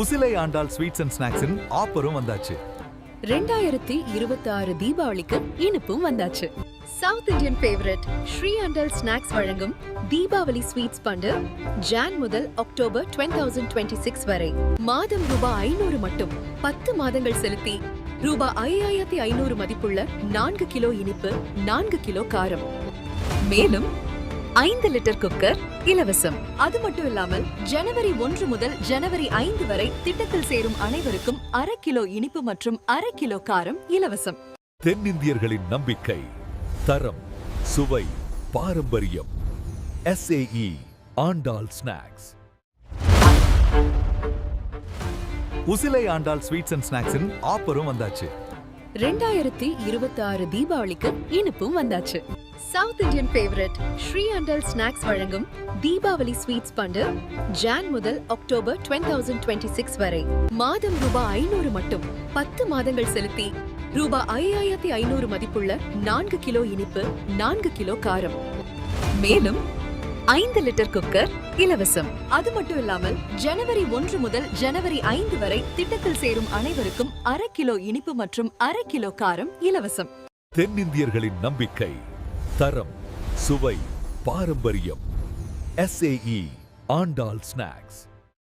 Usilai Andal sweets and ஸ்நாக்ஸின் ஆஃபரும் வந்தாச்சு. 2026 தீபாவளிக்கு இனிப்பும் வந்தாச்சு. South Indian favourite Sri Andal snacks வழங்கும் தீபாவளி ஸ்வீட்ஸ் பண்டு ஜான் முதல் அக்டோபர் 2026 வரை மாதம் ரூபாய் 500 மட்டும் 10 மாதங்கள் செலுத்தி ரூபாய் 5500 மதிப்புள்ள 4 கிலோ இனிப்பு, 4 கிலோ காரம், மேலும் 5 லிட்டர் குக்கர் இலவசம். அது மட்டும் இல்லாமல் ஜனவரி 1 முதல் ஜனவரி 5 வரை திட்டத்தில் சேரும் அனைவருக்கும் 1/2 கிலோ இனிப்பு மற்றும் 1/2 கிலோ காரம் இலவசம். தென்னிந்தியர்களின் நம்பிக்கை, தரம், சுவை, பாரம்பரியம். SAE Andal snacks. Usilai Andal sweets and ஸ்நாக்ஸின் ஆஃபரும் வந்தாச்சு. 2026 தீபாவளிக்கு இனிப்பும் வந்தாச்சு. South Indian favourite Sri Andal snacks வழங்கும் தீபாவளி ஸ்வீட்ஸ் பண்டு ஜான் முதல் அக்டோபர் 2026 வரை மாதம் ரூபாய் 500 மட்டும் 10 மாதங்கள் செலுத்தி ரூபாய் 5500 மதிப்புள்ள 4 கிலோ இனிப்பு, 4 கிலோ காரம், மேலும் 5 லிட்டர் குக்கர் இலவசம். அது மட்டும் இல்லாமல் ஜனவரி 1 முதல் ஜனவரி 5 வரை திட்டத்தில் சேரும் அனைவருக்கும் 1/2 கிலோ இனிப்பு மற்றும் 1/2 கிலோ காரம் இலவசம். தென்னிந்தியர்களின் நம்பிக்கை, தரம், சுவை, பாரம்பரியம். SAE Andal snacks.